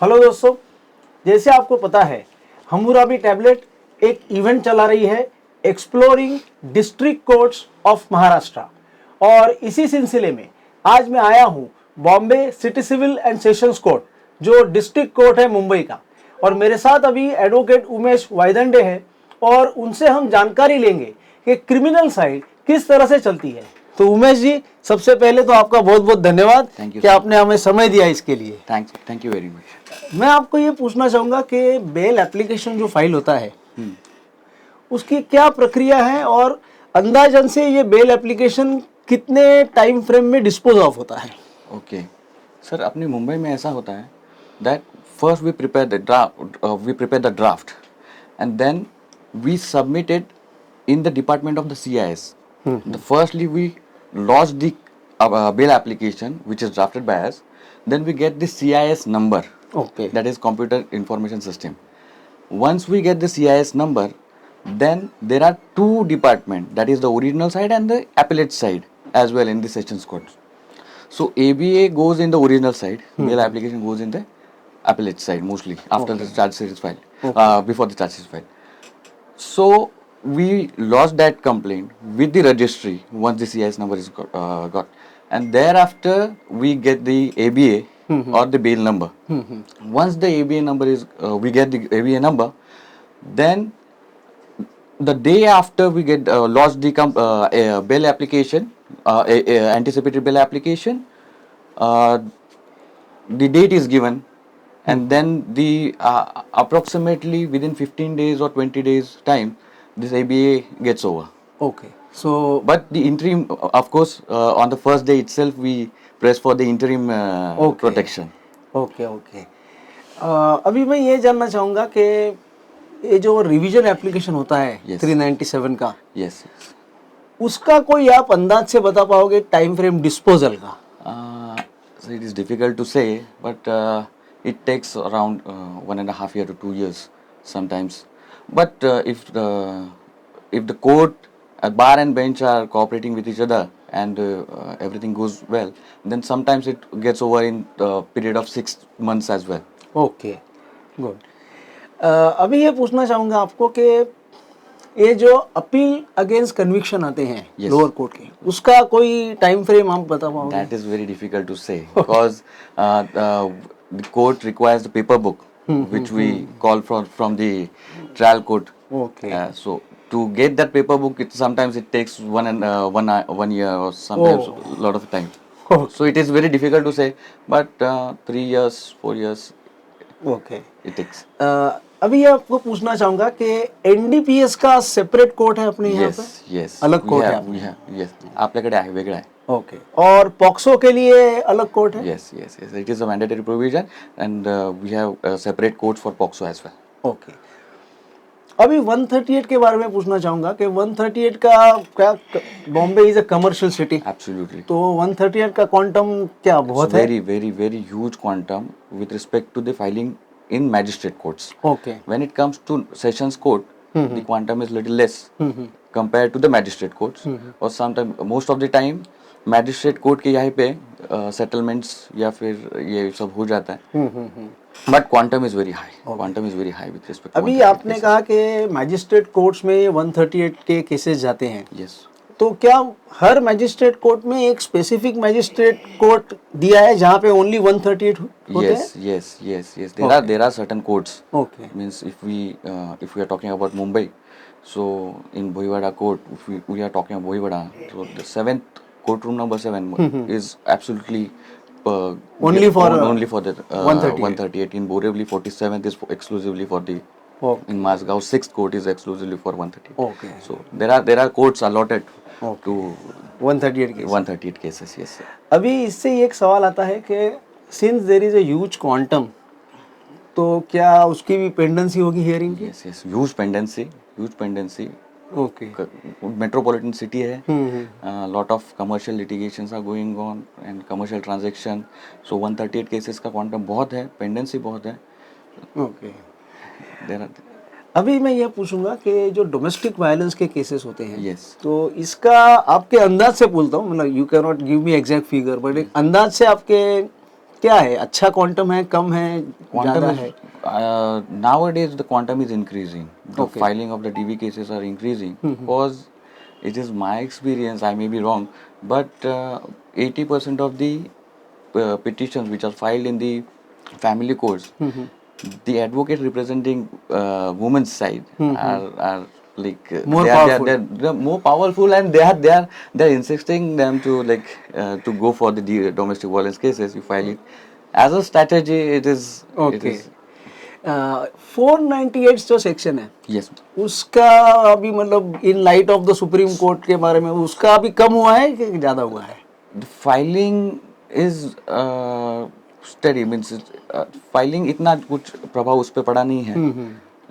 Hello दोस्तों, जैसे आपको पता है हम्मुराबी टैबलेट एक इवेंट चला रही है exploring district courts of Maharashtra और इसी सिलसिले में आज मैं आया हूँ Bombay city civil and sessions court जो डिस्ट्रिक्ट कोर्ट है मुंबई का। और मेरे साथ अभी एडवोकेट उमेश वाइदंडे हैं और उनसे हम जानकारी लेंगे कि क्रिमिनल साइड किस तरह से चलती है। तो उमेश जी, सबसे पहले तो आपका बहुत बहुत धन्यवाद कि आपने हमें समय दिया इसके लिए। Thank you very much. मैं आपको ये पूछना चाहूँगा कि बेल एप्लीकेशन जो फाइल होता है उसकी क्या प्रक्रिया है और अंदाजन से ये बेल एप्लीकेशन कितने टाइम फ्रेम में डिस्पोज ऑफ होता है? ओके सर, अपने मुंबई में ऐसा होता है that first we prepare the draft and then we submitted in the department of the CIS. The firstly we lodge the bail application which is drafted by us. Then we get the CIS number. Okay. That is Computer Information System. Once we get the CIS number, then there are two departments. That is the original side and the appellate side as well in the sessions court. So ABA goes in the original side. Bail application goes in the appellate side mostly after the charge sheet is filed. Before the charge sheet is filed. So we lodged that complaint with the registry once the CIS number is got, and thereafter we get the ABA or the bail number. Once the ABA number is we get the ABA number, then the day after we get lodged the bail application, anticipated bail application, the date is given, and then the approximately within 15 days or 20 days time this ABA gets over. Okay. So But the interim, of course, on the first day itself, we press for the interim protection. Okay. अभी मैं ये जानना चाहूँगा कि ये जो revision application होता है Yes. 397 का, Yes. उसका कोई आप अंदाज से बता पाओगे टाइम फ्रेम डिस्पोजल का? So it is difficult to say, but it takes around 1.5 years to 2 years sometimes. But if the court, bar and bench are cooperating with each other and everything goes well, then sometimes it gets over in the period of 6 months as well. Okay, good. अभी ये पूछना चाहूँगा आपको कि ये जो appeal against conviction आते हैं Yes. लोअर कोर्ट के, उसका कोई टाइम फ्रेम आप बता पाओगे? That is very difficult to say because the court requires the paper book which we call from the trial court. Okay. So to get that paper book, sometimes it takes 1 year or sometimes a lot of time. Okay. So it is very difficult to say, but 3 years, 4 years okay. it takes. अभी ये आपको पूछना चाहूँगा कि NDPS का separate court है अपने यहाँ पे? Yes. अलग We कोर्ट है have- अपने? we have- Yes. आपल्याकडे आहे, वेगळं आहे. ओके। और पॉक्सो के लिए अलग कोर्ट है? Yes. It is a mandatory provision, and we have separate courts for POXO as well. Okay. अभी 138 के बारे में पूछना चाहूँगा कि 138 का क्या, Bombay is a commercial city, Absolutely. तो 138 का क्वांटम क्या बहुत है? Very huge quantum with respect to the filing in magistrate courts. Okay. When it comes to sessions court, the quantum is little less compared to the magistrate courts. और sometimes most of the time magistrate court के यहाँ पे settlements या फिर ये सब हो जाता है. But quantum is very high. Quantum is very high with respect to अभी 138 आपने cases. कहा कि मैजिस्ट्रेट कोर्ट्स में 138 के केसेस जाते हैं, Yes. तो क्या हर मैजिस्ट्रेट कोर्ट में एक स्पेसिफिक मैजिस्ट्रेट कोर्ट दिया है जहाँ पे ओनली 138 होते हैं? Yes. There are certain courts. Okay. Means if we are talking about Mumbai, so in Bohivada court, if we are talking about Bohivada, so the 7th courtroom number 7 is absolutely Only for the 138. In Borivali 47th is exclusively for the Okay. in Mazgaon 6th court is exclusively for 138. Okay. So there are courts allotted to 138 case. 138 cases. Yes, sir. अभी इससे एक सवाल आता है कि since there is a huge quantum, तो क्या उसकी भी पेंडेंसी होगी हियरिंग की? Yes. Huge pendency. Okay. Metropolitan city है. Lot of commercial litigations are going on and commercial transaction. So 138 cases का quantum बहुत है, pendency बहुत है. ओके। There are अभी मैं ये पूछूंगा कि जो डोमेस्टिक वायलेंस के केसेस होते हैं, Yes. तो इसका आपके अंदाज से बोलता हूँ, मतलब you can not give me exact figure, but एक अंदाज से आपके क्या है, अच्छा क्वांटम है, कम है, Quantum ज्यादा is है? nowadays the quantum is increasing. The Okay. filing of the DV cases are increasing because it is my experience. I may be wrong, but 80% of the petitions which are filed in the family courts, the advocate representing women's side are like More they powerful. they're more powerful, and they're insisting them to like to go for the domestic violence cases. You file it as a strategy. It okay. is 498 जो section है, yes. उसका अभी मतलब in light of the supreme court के बारे में उसका अभी कम हुआ है कि ज्यादा हुआ है? The filing is steady, means filing इतना कुछ प्रभाव उस पर पड़ा नहीं है,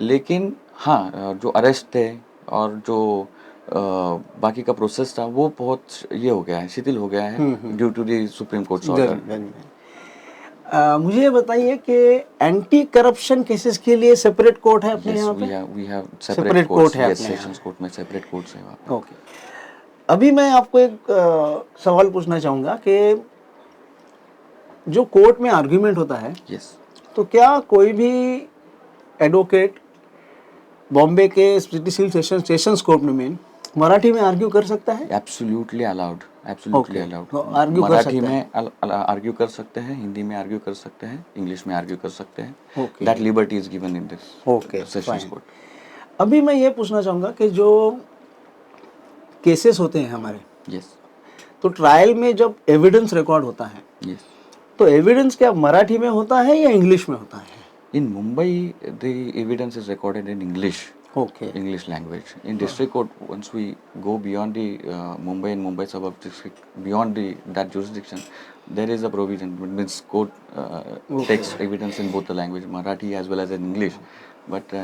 लेकिन हाँ जो अरेस्ट थे और जो बाकी का प्रोसेस था वो बहुत ये हो गया है, शिथिल हो गया है due to the supreme court's order. मुझे ये बताइए कि एंटी करप्शन केसेस के लिए सेपरेट कोर्ट है अपने Yes, यहाँ we पे? have Separate separate court courts. है Yes, अपने यहाँ। सेशंस कोर्ट में सेपरेट कोर्ट्स है वहाँ पे। ओके। अभी मैं आपको एक सवाल पूछना चाहूँगा कि जो कोर्ट में आर्ग्यूमेंट होता है, Yes, तो क्या कोई भी एडवोकेट बॉम्बे के सिटी सिविल सेशंस कोर्ट में मराठी में आर्ग्यू कर सकता है? absolutely allowed, absolutely Okay. allowed. तो argue कर मराठी सकता में आर्ग्यू कर सकते हैं, हिंदी में आर्ग्यू कर सकते हैं, इंग्लिश में आर्ग्यू कर सकते हैं। Okay. That liberty is given in this Okay, sessions fine. court. अभी मैं ये पूछना चाहूँगा कि जो केसेस होते हैं हमारे, Yes, तो ट्रायल में जब एविडेंस रिकॉर्ड होता है, yes. तो एविडेंस क्या मराठी में होता है या इंग्लिश में होता है? In Mumbai, the evidence is recorded in English. Okay. English language. In district court, once we go beyond the Mumbai and Mumbai suburb district, beyond that jurisdiction, there is a provision. It means court takes evidence in both the language, Marathi as well as in English. But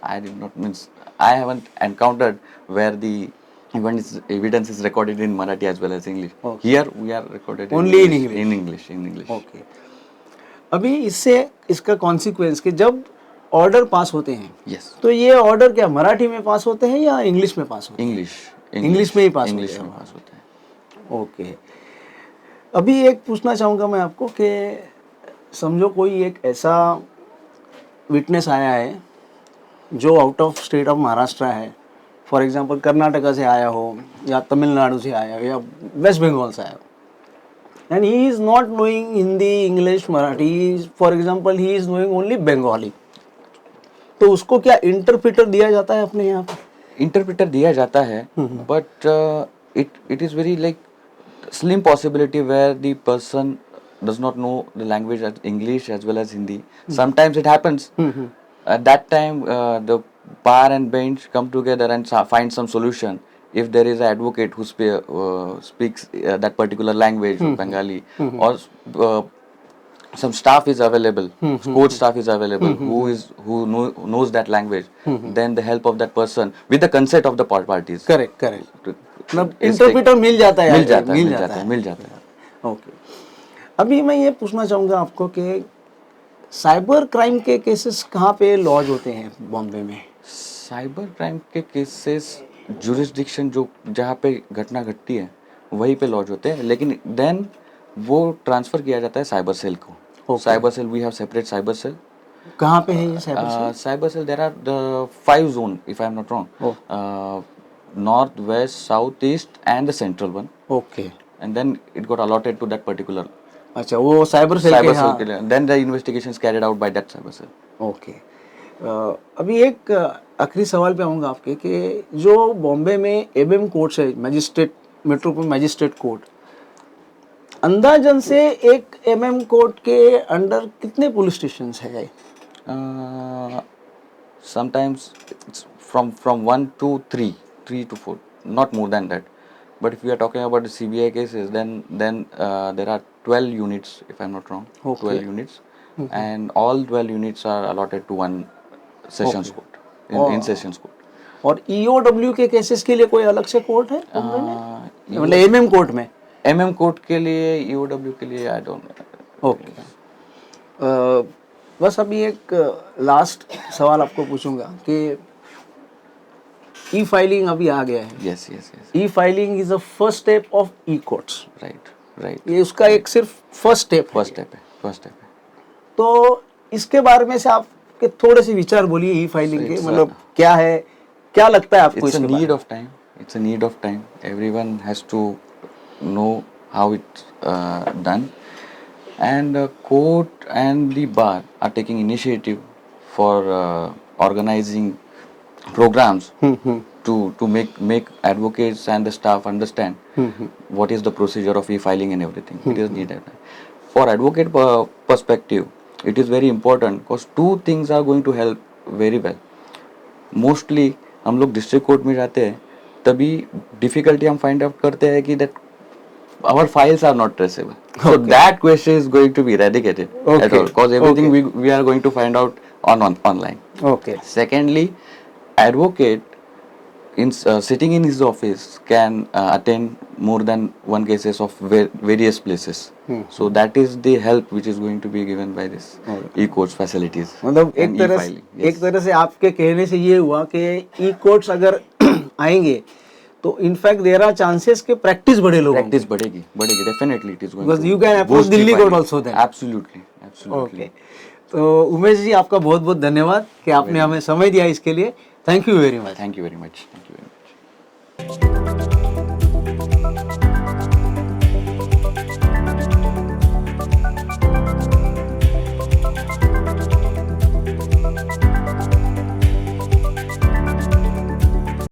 I haven't encountered where the evidence is recorded in Marathi as well as English. Okay. Here we are recorded Only in in English. Okay. अभी इससे इसका consequence कि जब order pass होते हैं, Yes. तो ये order क्या मराठी में पास होते हैं या इंग्लिश में पास होते हैं? इंग्लिश में ही पास इंग्लिश होते में हैं। पास होते हैं। ओके। अभी एक पूछना चाहूँगा मैं आपको कि समझो कोई एक ऐसा विटनेस आया है जो out of state of Maharashtra है, फॉर एग्जांपल कर्नाटका से आया हो या तमिलनाडु से आया हो या वेस्ट बंगाल से आया हो, and he is not knowing Hindi, English, Marathi, for example he is knowing only Bengali, तो उसको क्या इंटरप्रेटर दिया जाता है अपने यहाँ पे? इंटरप्रेटर दिया जाता है, but it is very like slim possibility where the person does not know the language as English as well as Hindi. Sometimes it happens. At that time, the bar and bench come together and find some solution. If there is an advocate who speaks that particular language, Bengali, or some staff is available, court staff is available, who knows that language, then the help of that person with the consent of the parties. Correct मतलब interpreter मिल जाता है। मिल जाता है। Okay. अभी मैं ये पूछना चाहूँगा आपको कि साइबर क्राइम के केसेस कहाँ पे लॉज होते हैं बॉम्बे में? साइबर क्राइम के केसेस जुरिस्डिक्शन जो जहाँ पे घटना घटती है वहीं पे लॉज होते हैं, लेकिन देन वो ट्रांसफर किया जाता है साइबर सेल को। Cyber cell, we have separate cyber cell. कहाँ पे है ये cyber cell? Cyber cell, there are the 5 zone if I am not wrong, north, west, south, east and the central one. Okay. And then it got allotted to that particular अच्छा, वो cyber cell के लिए, then the investigations carried out by that cyber cell. Okay. अभी एक आखिरी सवाल पे आऊँगा आपके कि जो बॉम्बे में एमएम कोर्ट है, मजिस्ट्रेट मेट्रोपोलिटन मजिस्ट्रेट कोर्ट, अंदाजन से एक एमएम कोर्ट के अंडर कितने पुलिस स्टेशन है? Sometimes it's from 1 to 3 to 4, not more than that. But if we are talking about the CBI cases, then there are 12 units, if I'm not wrong. Okay. 12 units, and all 12 units are allotted to one sessions court in sessions court. और EOW के cases के लिए कोई अलग से court है मतलब MM court में? एमएम कोर्ट के लिए, ईओडब्ल्यू के लिए आई डोंट नो। ओके। बस अभी एक लास्ट सवाल आपको पूछूंगा कि ई फाइलिंग अभी आ गया है। Yes yes yes. E filing is the first step of E courts. Right. ये उसका एक सिर्फ फर्स्ट स्टेप है। फर्स्ट स्टेप है। तो इसके बारे में से आपके थोड़े से विचार बोलिए ई फाइलिंग के, It's मतलब क्या है, क्या लगता है आपको It's a इसके बारे need में? of time. It's a need of time. Everyone has to know how it's done. And court and the bar are taking initiative for organizing programs to make advocates and the staff understand what is the procedure of e-filing and everything. It is needed. For advocate perspective, it is very important because two things are going to help very well. Mostly हम लोग district court में जाते हैं तभी difficulty हम find out करते हैं कि that our files are not traceable. So that question is going to be eradicated at all because everything we are going to find out online. Okay. Secondly, advocate in sitting in his office can attend more than one cases of various places. So that is the help which is going to be given by this e-courts facilities. मतलब and e-filing. Yes. एक तरह से आपके कहने से ये हुआ कि ई कोर्ट्स अगर आएंगे तो इनफैक्ट देयर आर चांसेस कि प्रैक्टिस बढ़े लोगों Practice बढ़ेगी definitely it is going Because to you can approach boost Delhi e-filing. court also then. Absolutely. Okay. तो उमेश जी आपका बहुत बहुत धन्यवाद कि आपने हमें समय दिया इसके लिए। Thank you very much. Thank you very much.